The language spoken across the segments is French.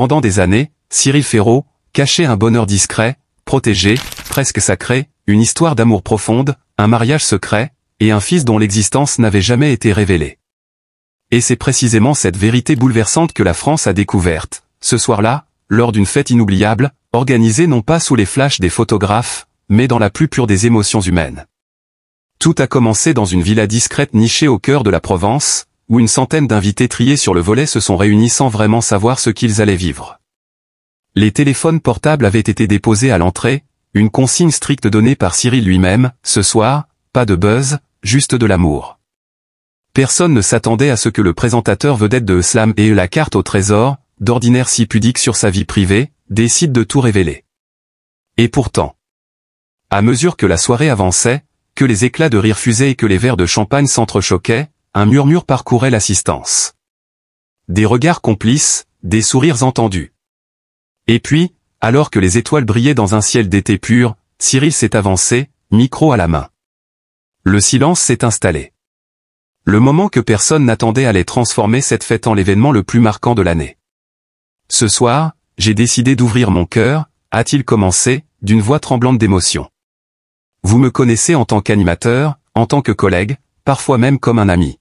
Pendant des années, Cyril Ferraud cachait un bonheur discret, protégé, presque sacré, une histoire d'amour profonde, un mariage secret, et un fils dont l'existence n'avait jamais été révélée. Et c'est précisément cette vérité bouleversante que la France a découverte, ce soir-là, lors d'une fête inoubliable, organisée non pas sous les flashs des photographes, mais dans la plus pure des émotions humaines. Tout a commencé dans une villa discrète nichée au cœur de la Provence, où une centaine d'invités triés sur le volet se sont réunis sans vraiment savoir ce qu'ils allaient vivre. Les téléphones portables avaient été déposés à l'entrée, une consigne stricte donnée par Cyril lui-même, ce soir, pas de buzz, juste de l'amour. Personne ne s'attendait à ce que le présentateur vedette de Slam ait la carte au trésor, d'ordinaire si pudique sur sa vie privée, décide de tout révéler. Et pourtant, à mesure que la soirée avançait, que les éclats de rire fusaient et que les verres de champagne s'entrechoquaient, un murmure parcourait l'assistance. Des regards complices, des sourires entendus. Et puis, alors que les étoiles brillaient dans un ciel d'été pur, Cyril s'est avancé, micro à la main. Le silence s'est installé. Le moment que personne n'attendait allait transformer cette fête en l'événement le plus marquant de l'année. Ce soir, j'ai décidé d'ouvrir mon cœur, a-t-il commencé, d'une voix tremblante d'émotion. Vous me connaissez en tant qu'animateur, en tant que collègue, parfois même comme un ami.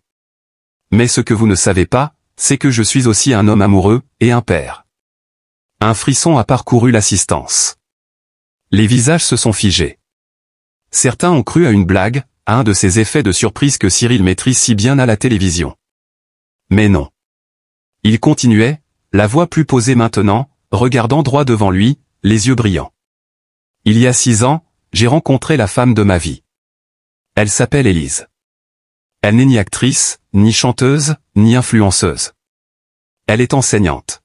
Mais ce que vous ne savez pas, c'est que je suis aussi un homme amoureux, et un père. Un frisson a parcouru l'assistance. Les visages se sont figés. Certains ont cru à une blague, à un de ces effets de surprise que Cyril maîtrise si bien à la télévision. Mais non. Il continuait, la voix plus posée maintenant, regardant droit devant lui, les yeux brillants. Il y a 6 ans, j'ai rencontré la femme de ma vie. Elle s'appelle Élise. Elle n'est ni actrice, ni chanteuse, ni influenceuse. Elle est enseignante.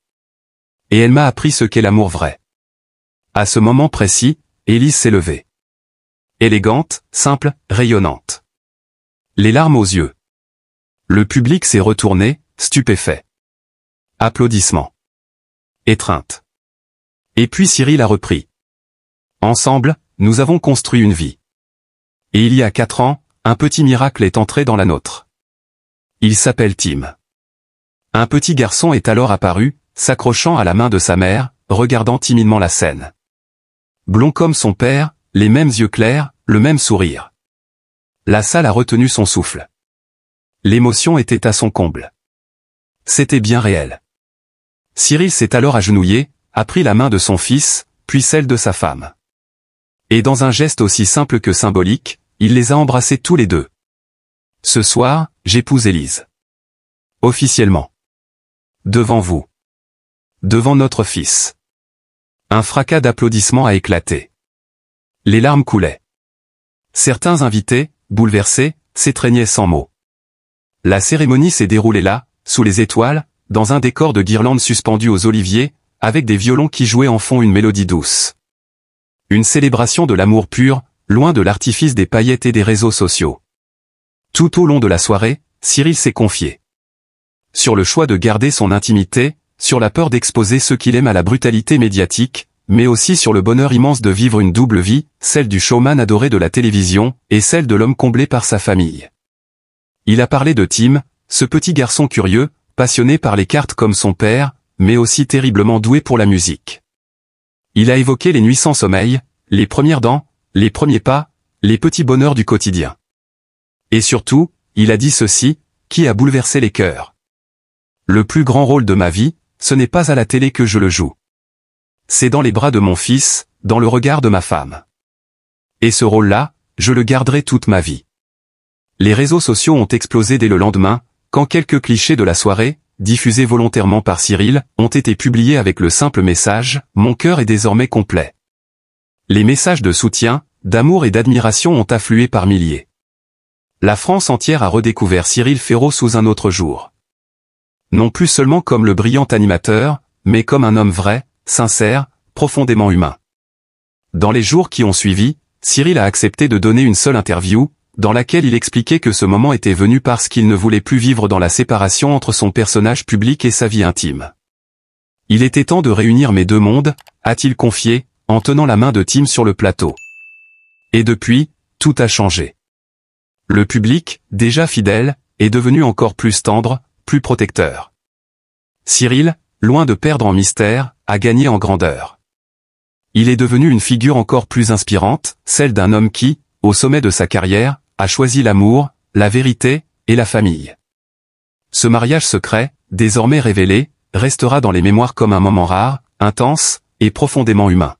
Et elle m'a appris ce qu'est l'amour vrai. À ce moment précis, Élise s'est levée. Élégante, simple, rayonnante. Les larmes aux yeux. Le public s'est retourné, stupéfait. Applaudissements. Étreinte. Et puis Cyril a repris. Ensemble, nous avons construit une vie. Et il y a 4 ans, un petit miracle est entré dans la nôtre. Il s'appelle Tim. Un petit garçon est alors apparu, s'accrochant à la main de sa mère, regardant timidement la scène. Blond comme son père, les mêmes yeux clairs, le même sourire. La salle a retenu son souffle. L'émotion était à son comble. C'était bien réel. Cyril s'est alors agenouillé, a pris la main de son fils, puis celle de sa femme. Et dans un geste aussi simple que symbolique, il les a embrassés tous les deux. Ce soir, j'épouse Élise. Officiellement. Devant vous. Devant notre fils. Un fracas d'applaudissements a éclaté. Les larmes coulaient. Certains invités, bouleversés, s'étreignaient sans mots. La cérémonie s'est déroulée là, sous les étoiles, dans un décor de guirlandes suspendues aux oliviers, avec des violons qui jouaient en fond une mélodie douce. Une célébration de l'amour pur, loin de l'artifice des paillettes et des réseaux sociaux. Tout au long de la soirée, Cyril s'est confié. Sur le choix de garder son intimité, sur la peur d'exposer ceux qu'il aime à la brutalité médiatique, mais aussi sur le bonheur immense de vivre une double vie, celle du showman adoré de la télévision, et celle de l'homme comblé par sa famille. Il a parlé de Tim, ce petit garçon curieux, passionné par les cartes comme son père, mais aussi terriblement doué pour la musique. Il a évoqué les nuits sans sommeil, les premières dents, les premiers pas, les petits bonheurs du quotidien. Et surtout, il a dit ceci, qui a bouleversé les cœurs. Le plus grand rôle de ma vie, ce n'est pas à la télé que je le joue. C'est dans les bras de mon fils, dans le regard de ma femme. Et ce rôle-là, je le garderai toute ma vie. Les réseaux sociaux ont explosé dès le lendemain, quand quelques clichés de la soirée, diffusés volontairement par Cyril, ont été publiés avec le simple message « Mon cœur est désormais complet ». Les messages de soutien, d'amour et d'admiration ont afflué par milliers. La France entière a redécouvert Cyril Ferraud sous un autre jour. Non plus seulement comme le brillant animateur, mais comme un homme vrai, sincère, profondément humain. Dans les jours qui ont suivi, Cyril a accepté de donner une seule interview, dans laquelle il expliquait que ce moment était venu parce qu'il ne voulait plus vivre dans la séparation entre son personnage public et sa vie intime. Il était temps de réunir mes deux mondes, a-t-il confié, en tenant la main de Tim sur le plateau. Et depuis, tout a changé. Le public, déjà fidèle, est devenu encore plus tendre, plus protecteur. Cyril, loin de perdre en mystère, a gagné en grandeur. Il est devenu une figure encore plus inspirante, celle d'un homme qui, au sommet de sa carrière, a choisi l'amour, la vérité, et la famille. Ce mariage secret, désormais révélé, restera dans les mémoires comme un moment rare, intense, et profondément humain.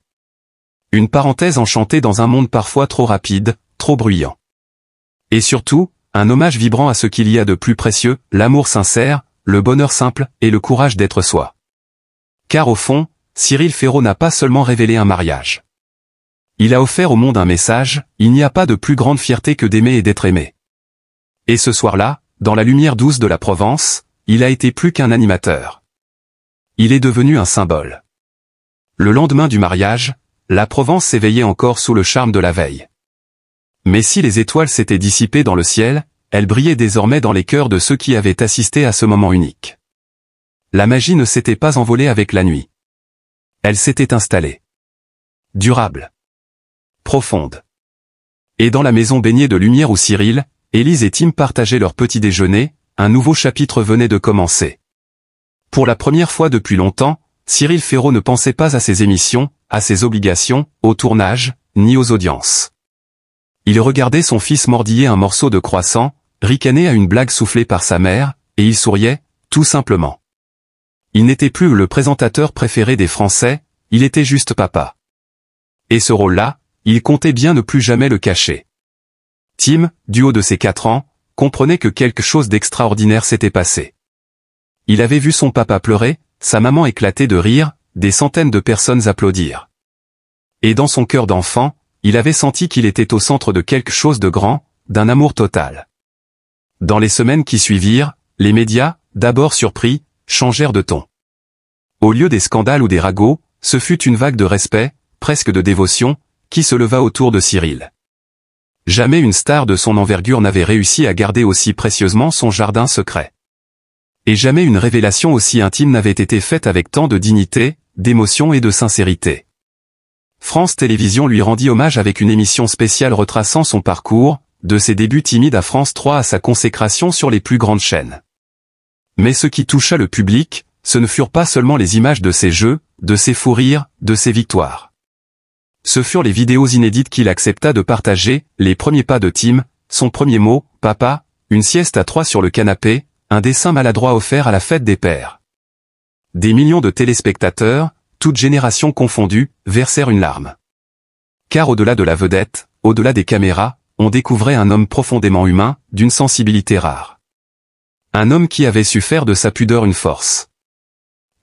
Une parenthèse enchantée dans un monde parfois trop rapide, trop bruyant. Et surtout, un hommage vibrant à ce qu'il y a de plus précieux, l'amour sincère, le bonheur simple, et le courage d'être soi. Car au fond, Cyril Ferraud n'a pas seulement révélé un mariage. Il a offert au monde un message, il n'y a pas de plus grande fierté que d'aimer et d'être aimé. Et ce soir-là, dans la lumière douce de la Provence, il a été plus qu'un animateur. Il est devenu un symbole. Le lendemain du mariage, la Provence s'éveillait encore sous le charme de la veille. Mais si les étoiles s'étaient dissipées dans le ciel, elles brillaient désormais dans les cœurs de ceux qui avaient assisté à ce moment unique. La magie ne s'était pas envolée avec la nuit. Elle s'était installée. Durable. Profonde. Et dans la maison baignée de lumière où Cyril, Élise et Tim partageaient leur petit déjeuner, un nouveau chapitre venait de commencer. Pour la première fois depuis longtemps, Cyril Ferraud ne pensait pas à ses émissions, à ses obligations, au tournage, ni aux audiences. Il regardait son fils mordiller un morceau de croissant, ricaner à une blague soufflée par sa mère, et il souriait, tout simplement. Il n'était plus le présentateur préféré des Français, il était juste papa. Et ce rôle-là, il comptait bien ne plus jamais le cacher. Tim, du haut de ses 4 ans, comprenait que quelque chose d'extraordinaire s'était passé. Il avait vu son papa pleurer, sa maman éclater de rire, des centaines de personnes applaudir. Et dans son cœur d'enfant, il avait senti qu'il était au centre de quelque chose de grand, d'un amour total. Dans les semaines qui suivirent, les médias, d'abord surpris, changèrent de ton. Au lieu des scandales ou des ragots, ce fut une vague de respect, presque de dévotion, qui se leva autour de Cyril. Jamais une star de son envergure n'avait réussi à garder aussi précieusement son jardin secret. Et jamais une révélation aussi intime n'avait été faite avec tant de dignité, d'émotion et de sincérité. France Télévisions lui rendit hommage avec une émission spéciale retraçant son parcours, de ses débuts timides à France 3 à sa consécration sur les plus grandes chaînes. Mais ce qui toucha le public, ce ne furent pas seulement les images de ses jeux, de ses fous rires, de ses victoires. Ce furent les vidéos inédites qu'il accepta de partager, les premiers pas de Tim, son premier mot, papa, une sieste à 3 sur le canapé, un dessin maladroit offert à la fête des pères. Des millions de téléspectateurs, toutes générations confondues, versèrent une larme. Car au-delà de la vedette, au-delà des caméras, on découvrait un homme profondément humain, d'une sensibilité rare. Un homme qui avait su faire de sa pudeur une force.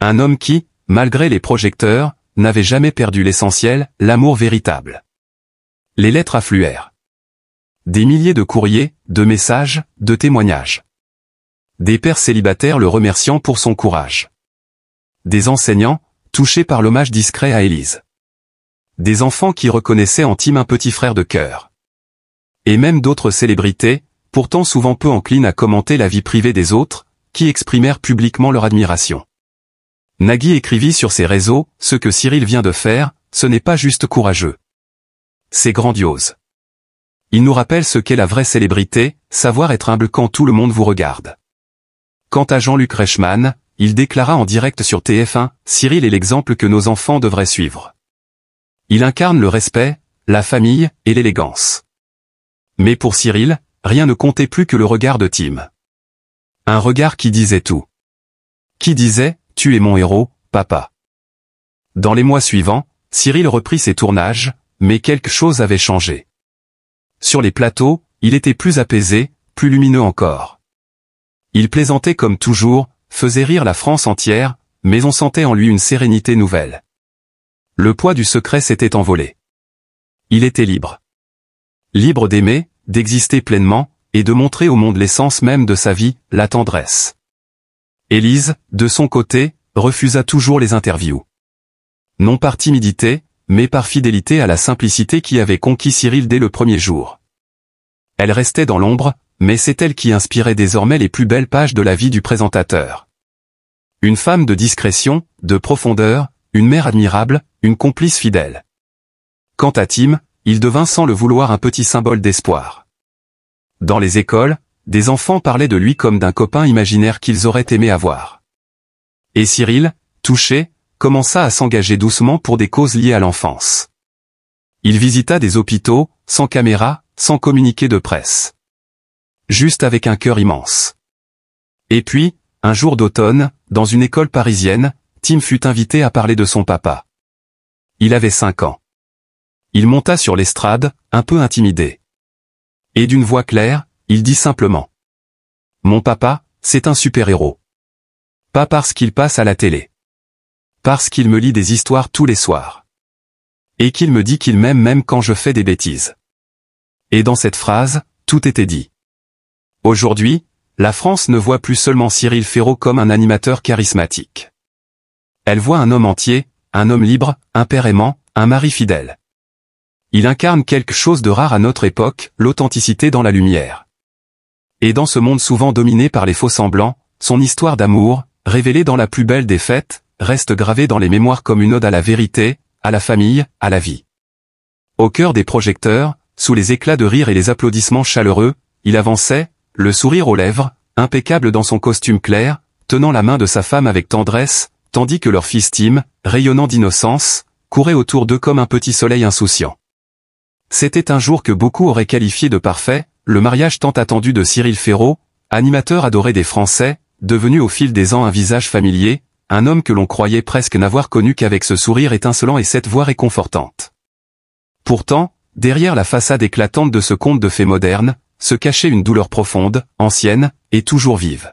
Un homme qui, malgré les projecteurs, n'avait jamais perdu l'essentiel, l'amour véritable. Les lettres affluèrent. Des milliers de courriers, de messages, de témoignages. Des pères célibataires le remerciant pour son courage. Des enseignants, touchés par l'hommage discret à Élise. Des enfants qui reconnaissaient en Tim un petit frère de cœur. Et même d'autres célébrités, pourtant souvent peu enclines à commenter la vie privée des autres, qui exprimèrent publiquement leur admiration. Nagui écrivit sur ses réseaux, « Ce que Cyril vient de faire, ce n'est pas juste courageux. C'est grandiose. Il nous rappelle ce qu'est la vraie célébrité, savoir être humble quand tout le monde vous regarde. » Quant à Jean-Luc Reichmann, il déclara en direct sur TF1, « Cyril est l'exemple que nos enfants devraient suivre. Il incarne le respect, la famille et l'élégance. » Mais pour Cyril, rien ne comptait plus que le regard de Tim. Un regard qui disait tout. Qui disait, « Tu es mon héros, papa. » Dans les mois suivants, Cyril reprit ses tournages, mais quelque chose avait changé. Sur les plateaux, il était plus apaisé, plus lumineux encore. Il plaisantait comme toujours, faisait rire la France entière, mais on sentait en lui une sérénité nouvelle. Le poids du secret s'était envolé. Il était libre. Libre d'aimer, d'exister pleinement, et de montrer au monde l'essence même de sa vie, la tendresse. Élise, de son côté, refusa toujours les interviews. Non par timidité, mais par fidélité à la simplicité qui avait conquis Cyril dès le premier jour. Elle restait dans l'ombre, mais c'est elle qui inspirait désormais les plus belles pages de la vie du présentateur. Une femme de discrétion, de profondeur, une mère admirable, une complice fidèle. Quant à Tim, il devint sans le vouloir un petit symbole d'espoir. Dans les écoles, des enfants parlaient de lui comme d'un copain imaginaire qu'ils auraient aimé avoir. Et Cyril, touché, commença à s'engager doucement pour des causes liées à l'enfance. Il visita des hôpitaux, sans caméra, sans communiqué de presse. Juste avec un cœur immense. Et puis, un jour d'automne, dans une école parisienne, Tim fut invité à parler de son papa. Il avait 5 ans. Il monta sur l'estrade, un peu intimidé. Et d'une voix claire, il dit simplement. Mon papa, c'est un super-héros. Pas parce qu'il passe à la télé. Parce qu'il me lit des histoires tous les soirs. Et qu'il me dit qu'il m'aime même quand je fais des bêtises. Et dans cette phrase, tout était dit. Aujourd'hui, la France ne voit plus seulement Cyril Ferraud comme un animateur charismatique. Elle voit un homme entier, un homme libre, un père aimant, un mari fidèle. Il incarne quelque chose de rare à notre époque, l'authenticité dans la lumière. Et dans ce monde souvent dominé par les faux-semblants, son histoire d'amour, révélée dans la plus belle des fêtes, reste gravée dans les mémoires comme une ode à la vérité, à la famille, à la vie. Au cœur des projecteurs, sous les éclats de rire et les applaudissements chaleureux, il avançait, le sourire aux lèvres, impeccable dans son costume clair, tenant la main de sa femme avec tendresse, tandis que leur fils Tim, rayonnant d'innocence, courait autour d'eux comme un petit soleil insouciant. C'était un jour que beaucoup auraient qualifié de parfait, le mariage tant attendu de Cyril Ferraud, animateur adoré des Français, devenu au fil des ans un visage familier, un homme que l'on croyait presque n'avoir connu qu'avec ce sourire étincelant et cette voix réconfortante. Pourtant, derrière la façade éclatante de ce conte de fées moderne, se cachait une douleur profonde, ancienne, et toujours vive.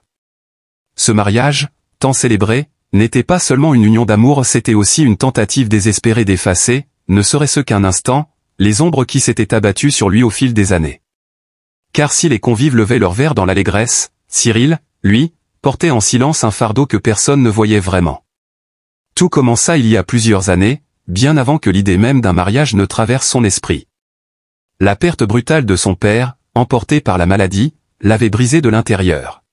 Ce mariage, tant célébré, n'était pas seulement une union d'amour, c'était aussi une tentative désespérée d'effacer, ne serait-ce qu'un instant, les ombres qui s'étaient abattues sur lui au fil des années. Car si les convives levaient leurs verres dans l'allégresse, Cyril, lui, portait en silence un fardeau que personne ne voyait vraiment. Tout commença il y a plusieurs années, bien avant que l'idée même d'un mariage ne traverse son esprit. La perte brutale de son père, emporté par la maladie, l'avait brisé de l'intérieur.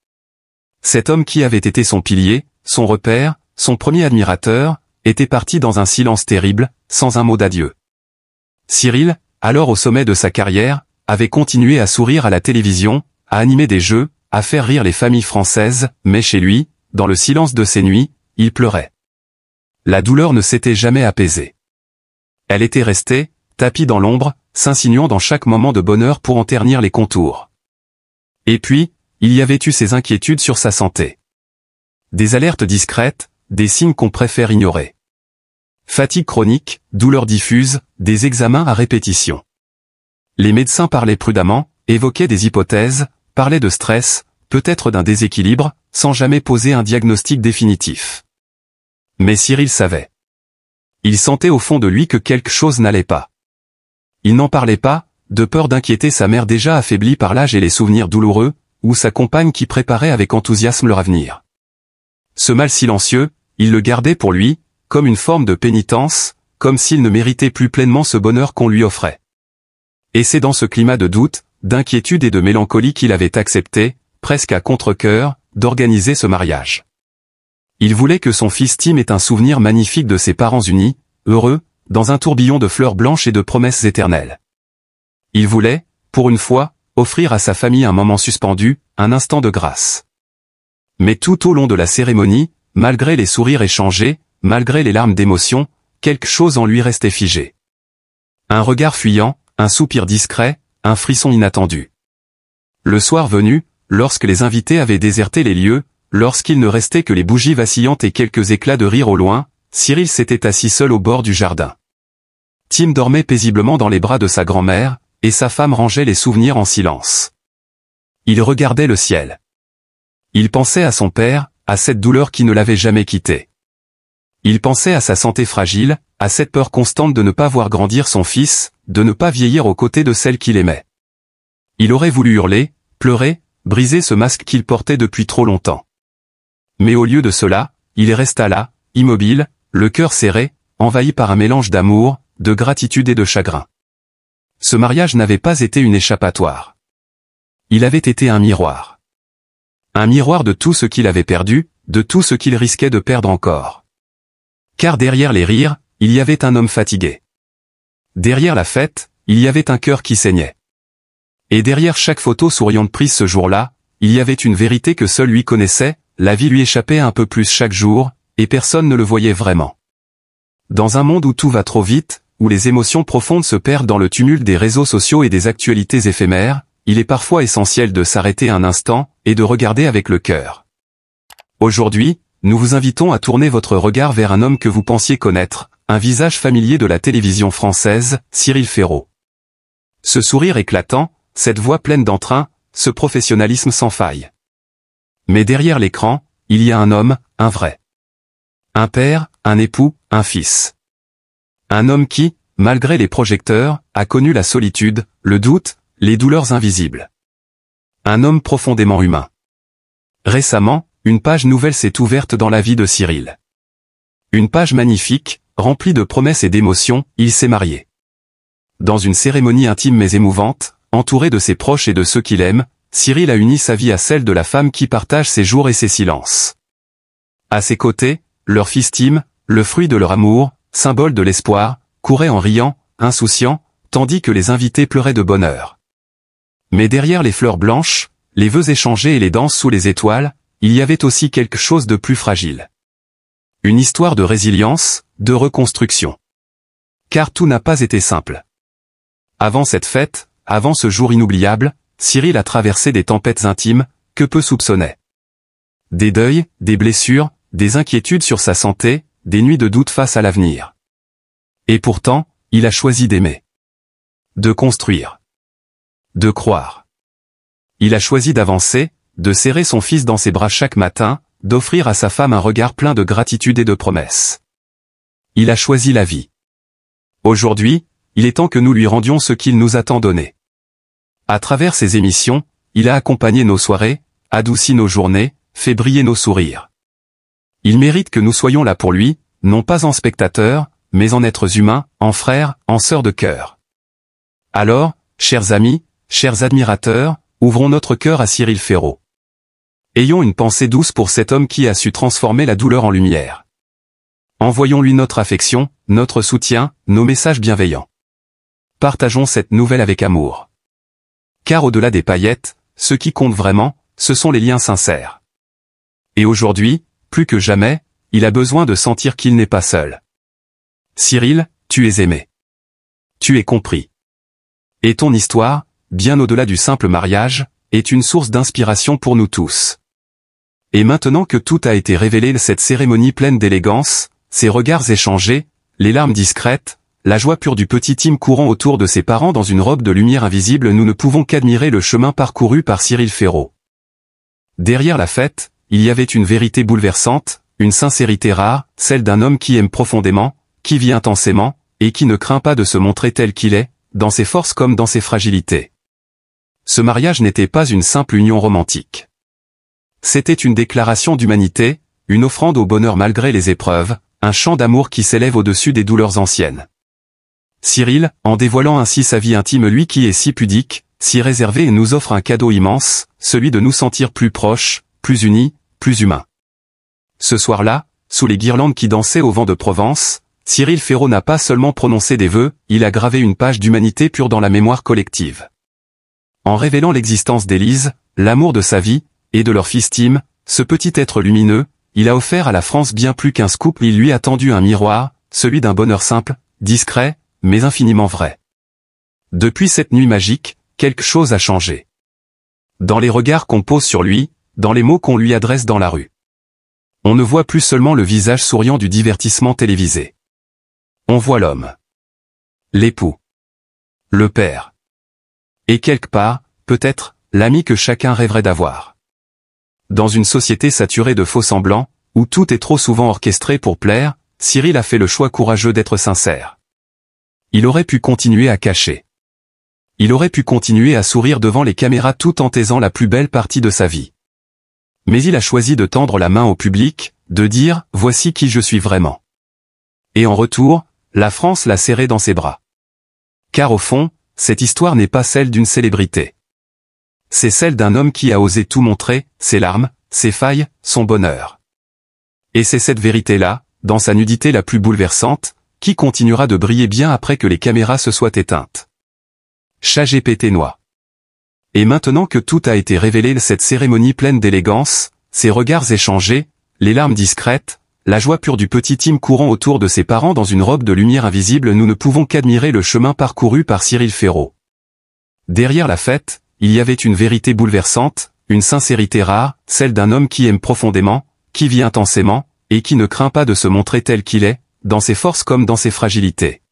Cet homme qui avait été son pilier, son repère, son premier admirateur, était parti dans un silence terrible, sans un mot d'adieu. Cyril, alors au sommet de sa carrière, avait continué à sourire à la télévision, à animer des jeux, à faire rire les familles françaises, mais chez lui, dans le silence de ses nuits, il pleurait. La douleur ne s'était jamais apaisée. Elle était restée, tapie dans l'ombre, s'insinuant dans chaque moment de bonheur pour en ternir les contours. Et puis, il y avait eu ses inquiétudes sur sa santé. Des alertes discrètes, des signes qu'on préfère ignorer. Fatigue chronique, douleurs diffuses, des examens à répétition. Les médecins parlaient prudemment, évoquaient des hypothèses, parlaient de stress, peut-être d'un déséquilibre, sans jamais poser un diagnostic définitif. Mais Cyril savait. Il sentait au fond de lui que quelque chose n'allait pas. Il n'en parlait pas, de peur d'inquiéter sa mère déjà affaiblie par l'âge et les souvenirs douloureux, ou sa compagne qui préparait avec enthousiasme leur avenir. Ce mal silencieux, il le gardait pour lui, comme une forme de pénitence, comme s'il ne méritait plus pleinement ce bonheur qu'on lui offrait. Et c'est dans ce climat de doute, d'inquiétude et de mélancolie qu'il avait accepté, presque à contre-cœur, d'organiser ce mariage. Il voulait que son fils Tim ait un souvenir magnifique de ses parents unis, heureux, dans un tourbillon de fleurs blanches et de promesses éternelles. Il voulait, pour une fois, offrir à sa famille un moment suspendu, un instant de grâce. Mais tout au long de la cérémonie, malgré les sourires échangés, malgré les larmes d'émotion, quelque chose en lui restait figé. Un regard fuyant, un soupir discret, un frisson inattendu. Le soir venu, lorsque les invités avaient déserté les lieux, lorsqu'il ne restait que les bougies vacillantes et quelques éclats de rire au loin, Cyril s'était assis seul au bord du jardin. Tim dormait paisiblement dans les bras de sa grand-mère, et sa femme rangeait les souvenirs en silence. Il regardait le ciel. Il pensait à son père, à cette douleur qui ne l'avait jamais quitté. Il pensait à sa santé fragile, à cette peur constante de ne pas voir grandir son fils, de ne pas vieillir aux côtés de celle qu'il aimait. Il aurait voulu hurler, pleurer, briser ce masque qu'il portait depuis trop longtemps. Mais au lieu de cela, il resta là, immobile, le cœur serré, envahi par un mélange d'amour, de gratitude et de chagrin. Ce mariage n'avait pas été une échappatoire. Il avait été un miroir. Un miroir de tout ce qu'il avait perdu, de tout ce qu'il risquait de perdre encore. Car derrière les rires, il y avait un homme fatigué. Derrière la fête, il y avait un cœur qui saignait. Et derrière chaque photo souriante prise ce jour-là, il y avait une vérité que seul lui connaissait, la vie lui échappait un peu plus chaque jour, et personne ne le voyait vraiment. Dans un monde où tout va trop vite, où les émotions profondes se perdent dans le tumulte des réseaux sociaux et des actualités éphémères, il est parfois essentiel de s'arrêter un instant et de regarder avec le cœur. Aujourd'hui, nous vous invitons à tourner votre regard vers un homme que vous pensiez connaître, un visage familier de la télévision française, Cyril Ferraud. Ce sourire éclatant, cette voix pleine d'entrain, ce professionnalisme sans faille. Mais derrière l'écran, il y a un homme, un vrai. Un père, un époux, un fils. Un homme qui, malgré les projecteurs, a connu la solitude, le doute, les douleurs invisibles. Un homme profondément humain. Récemment, une page nouvelle s'est ouverte dans la vie de Cyril. Une page magnifique, remplie de promesses et d'émotions, il s'est marié. Dans une cérémonie intime mais émouvante, entouré de ses proches et de ceux qu'il aime, Cyril a uni sa vie à celle de la femme qui partage ses jours et ses silences. À ses côtés, leur fils Tim, le fruit de leur amour, symbole de l'espoir, courait en riant, insouciant, tandis que les invités pleuraient de bonheur. Mais derrière les fleurs blanches, les vœux échangés et les danses sous les étoiles, il y avait aussi quelque chose de plus fragile. Une histoire de résilience, de reconstruction. Car tout n'a pas été simple. Avant cette fête, avant ce jour inoubliable, Cyril a traversé des tempêtes intimes, que peu soupçonnaient. Des deuils, des blessures, des inquiétudes sur sa santé, des nuits de doute face à l'avenir. Et pourtant, il a choisi d'aimer. De construire. De croire. Il a choisi d'avancer, de serrer son fils dans ses bras chaque matin, d'offrir à sa femme un regard plein de gratitude et de promesses. Il a choisi la vie. Aujourd'hui, il est temps que nous lui rendions ce qu'il nous a tant donné. À travers ses émissions, il a accompagné nos soirées, adouci nos journées, fait briller nos sourires. Il mérite que nous soyons là pour lui, non pas en spectateurs, mais en êtres humains, en frères, en sœurs de cœur. Alors, chers amis, chers admirateurs, ouvrons notre cœur à Cyril Ferraud. Ayons une pensée douce pour cet homme qui a su transformer la douleur en lumière. Envoyons-lui notre affection, notre soutien, nos messages bienveillants. Partageons cette nouvelle avec amour. Car au-delà des paillettes, ce qui compte vraiment, ce sont les liens sincères. Et aujourd'hui, plus que jamais, il a besoin de sentir qu'il n'est pas seul. Cyril, tu es aimé. Tu es compris. Et ton histoire, bien au-delà du simple mariage, est une source d'inspiration pour nous tous. Et maintenant que tout a été révélé, cette cérémonie pleine d'élégance, ces regards échangés, les larmes discrètes, la joie pure du petit Tim courant autour de ses parents dans une robe de lumière invisible, nous ne pouvons qu'admirer le chemin parcouru par Cyril Ferraud. Derrière la fête, il y avait une vérité bouleversante, une sincérité rare, celle d'un homme qui aime profondément, qui vit intensément, et qui ne craint pas de se montrer tel qu'il est, dans ses forces comme dans ses fragilités. Ce mariage n'était pas une simple union romantique. C'était une déclaration d'humanité, une offrande au bonheur malgré les épreuves, un chant d'amour qui s'élève au-dessus des douleurs anciennes. Cyril, en dévoilant ainsi sa vie intime, lui qui est si pudique, si réservé, et nous offre un cadeau immense, celui de nous sentir plus proches, plus unis, plus humains. Ce soir-là, sous les guirlandes qui dansaient au vent de Provence, Cyril Ferraud n'a pas seulement prononcé des vœux, il a gravé une page d'humanité pure dans la mémoire collective. En révélant l'existence d'Élise, l'amour de sa vie, et de leur fils Tim, ce petit être lumineux, il a offert à la France bien plus qu'un scoop, il lui a tendu un miroir, celui d'un bonheur simple, discret, mais infiniment vrai. Depuis cette nuit magique, quelque chose a changé. Dans les regards qu'on pose sur lui, dans les mots qu'on lui adresse dans la rue. On ne voit plus seulement le visage souriant du divertissement télévisé. On voit l'homme. L'époux. Le père. Et quelque part, peut-être, l'ami que chacun rêverait d'avoir. Dans une société saturée de faux-semblants, où tout est trop souvent orchestré pour plaire, Cyril a fait le choix courageux d'être sincère. Il aurait pu continuer à cacher. Il aurait pu continuer à sourire devant les caméras tout en taisant la plus belle partie de sa vie. Mais il a choisi de tendre la main au public, de dire « Voici qui je suis vraiment ». Et en retour, la France l'a serré dans ses bras. Car au fond, cette histoire n'est pas celle d'une célébrité. C'est celle d'un homme qui a osé tout montrer, ses larmes, ses failles, son bonheur. Et c'est cette vérité-là, dans sa nudité la plus bouleversante, qui continuera de briller bien après que les caméras se soient éteintes. ChatGPT noie. Et maintenant que tout a été révélé, cette cérémonie pleine d'élégance, ces regards échangés, les larmes discrètes, la joie pure du petit Tim courant autour de ses parents dans une robe de lumière invisible, nous ne pouvons qu'admirer le chemin parcouru par Cyril Ferraud. Derrière la fête, il y avait une vérité bouleversante, une sincérité rare, celle d'un homme qui aime profondément, qui vit intensément, et qui ne craint pas de se montrer tel qu'il est, dans ses forces comme dans ses fragilités.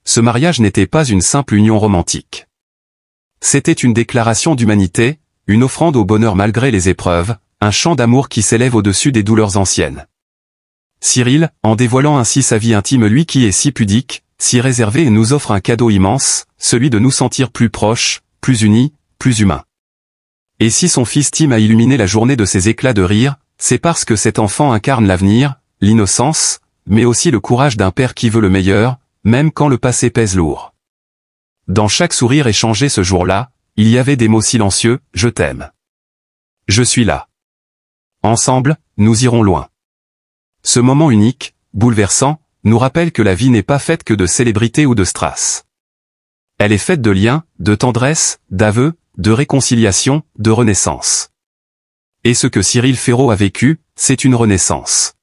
Ce mariage n'était pas une simple union romantique. C'était une déclaration d'humanité, une offrande au bonheur malgré les épreuves, un chant d'amour qui s'élève au-dessus des douleurs anciennes. Cyril, en dévoilant ainsi sa vie intime, lui qui est si pudique, si réservé, et nous offre un cadeau immense, celui de nous sentir plus proches, plus unis, plus humains. Et si son fils Tim a illuminé la journée de ses éclats de rire, c'est parce que cet enfant incarne l'avenir, l'innocence, mais aussi le courage d'un père qui veut le meilleur, même quand le passé pèse lourd. Dans chaque sourire échangé ce jour-là, il y avait des mots silencieux, « Je t'aime. Je suis là. Ensemble, nous irons loin ». Ce moment unique, bouleversant, nous rappelle que la vie n'est pas faite que de célébrités ou de strass. Elle est faite de liens, de tendresse, d'aveux, de réconciliation, de renaissance. Et ce que Cyril Ferraud a vécu, c'est une renaissance.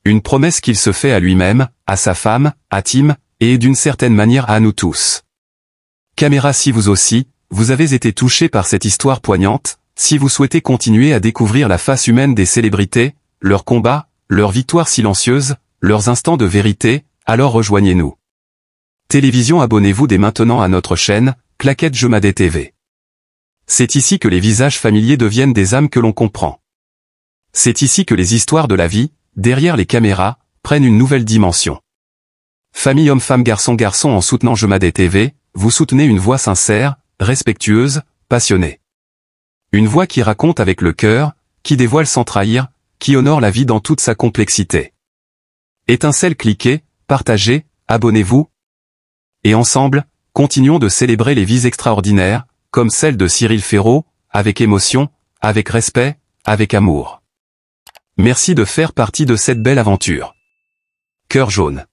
Une promesse qu'il se fait à lui-même, à sa femme, à Tim, et d'une certaine manière à nous tous. Caméra, si vous aussi, vous avez été touché par cette histoire poignante, si vous souhaitez continuer à découvrir la face humaine des célébrités, leurs combats, leurs victoires silencieuses, leurs instants de vérité, alors rejoignez-nous. Télévision, abonnez-vous dès maintenant à notre chaîne, Claquette Jemadé TV. C'est ici que les visages familiers deviennent des âmes que l'on comprend. C'est ici que les histoires de la vie, derrière les caméras, prennent une nouvelle dimension. Famille homme-femme garçon-garçon, en soutenant Jemadé TV, vous soutenez une voix sincère, respectueuse, passionnée. Une voix qui raconte avec le cœur, qui dévoile sans trahir, qui honore la vie dans toute sa complexité. Étincelle, cliquez, partagez, abonnez-vous. Et ensemble, continuons de célébrer les vies extraordinaires, comme celle de Cyril Ferraud, avec émotion, avec respect, avec amour. Merci de faire partie de cette belle aventure. Cœur jaune.